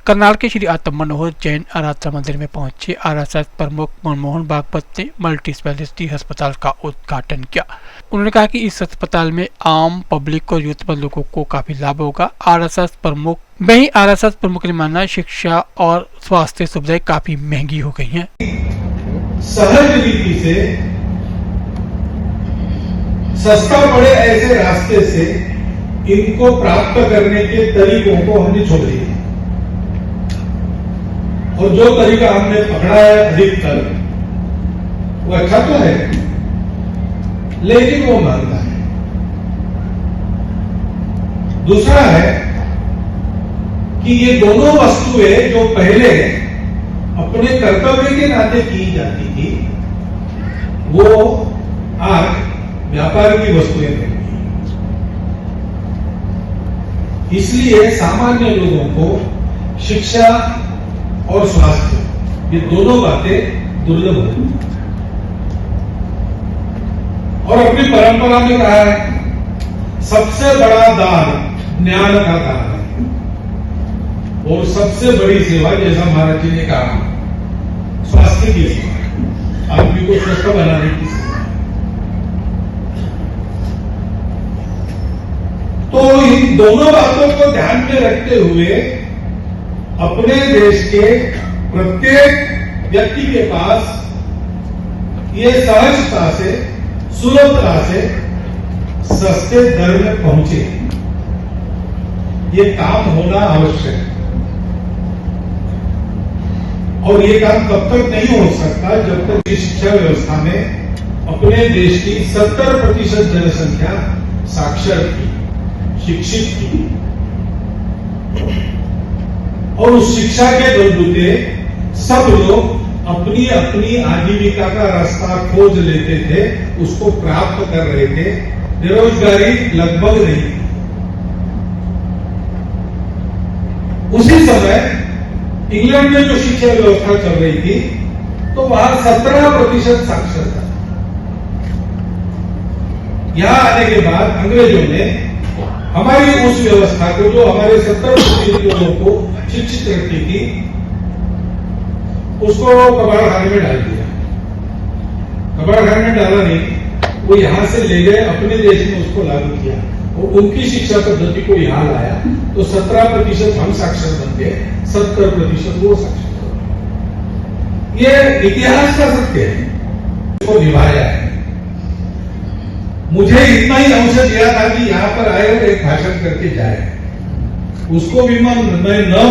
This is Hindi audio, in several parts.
करनाल के श्री आत्म मनोहर जैन आराधना मंदिर में पहुंचे आरएसएस प्रमुख मनमोहन भागवत ने मल्टी स्पेशलिटी अस्पताल का उद्घाटन किया। उन्होंने कहा कि इस अस्पताल में आम पब्लिक और जरूरतमंद लोगों को काफी लाभ होगा। आरएसएस प्रमुख ने माना शिक्षा और स्वास्थ्य सुविधाएं काफी महंगी हो गई हैं। सहज रीति से सस्ता पड़े ऐसे रास्ते से इनको प्राप्त करने के तरीकों को हमने छोड़ दिया और जो तरीका हमने पकड़ा है अधिकतर वो अच्छा तो है लेकिन वो महंगा है। दूसरा है कि ये दोनों वस्तुएं जो पहले अपने कर्तव्य के नाते की जाती थी वो आज व्यापार की वस्तुएं बन गई। इसलिए सामान्य लोगों को शिक्षा और स्वास्थ्य ये दोनों बातें दुर्लभ होती और अपनी परंपरा में कहा है सबसे बड़ा दान ज्ञान का दान है और सबसे बड़ी सेवा जैसा महाराज जी ने कहा स्वास्थ्य की सेवा, आदमी को स्वस्थ बनाने की सेवा। तो इन दोनों बातों को ध्यान में रखते हुए अपने देश के प्रत्येक व्यक्ति के पास ये सहजता से सुलभता से सस्ते दर में पहुंचे, ये काम होना आवश्यक है। और ये काम तब तक नहीं हो सकता जब तक इस शिक्षा व्यवस्था में अपने देश की 70% जनसंख्या साक्षर की, शिक्षित की और उस शिक्षा के बलबूते सब लोग अपनी अपनी आजीविका का रास्ता खोज लेते थे, उसको प्राप्त कर रहे थे। बेरोजगारी लगभग नहीं थी। उसी समय इंग्लैंड में जो शिक्षा व्यवस्था चल रही थी तो वहां 17% साक्षरता। यहां आने के बाद अंग्रेजों ने हमारी उस व्यवस्था को जो हमारे 70% लोगों को शिक्षित रखती थी उसको कबाड़खाने में डाल दिया। कबाड़खाने में डाला नहीं, वो यहां से ले गए अपने देश में उसको लागू किया और उनकी शिक्षा पद्धति को यहां लाया तो 17% हम साक्षर बन गए, 70% वो साक्षर बन गए। ये इतिहास का सत्य है, इसको निभाया है। मुझे इतना ही अवसर दिया था कि यहां पर आए और एक भाषण करके जाए, उसको भी मैं न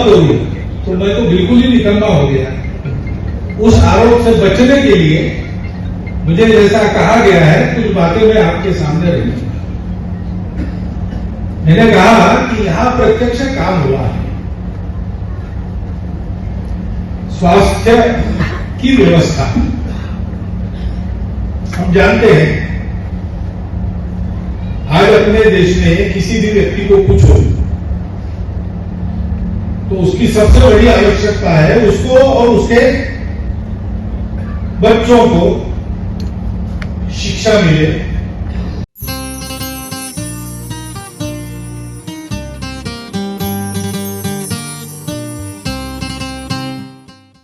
करूं तो मैं तो बिल्कुल ही निकम्मा हो गया। उस आरोप से बचने के लिए मुझे जैसा कहा गया है कुछ बातें मैं आपके सामने रखूंगा। मैंने कहा कि यहां प्रत्यक्ष काम हुआ है। स्वास्थ्य की व्यवस्था हम जानते हैं, आज अपने देश में किसी भी व्यक्ति को कुछ हो तो उसकी सबसे बड़ी आवश्यकता है उसको और उसके बच्चों को शिक्षा मिले,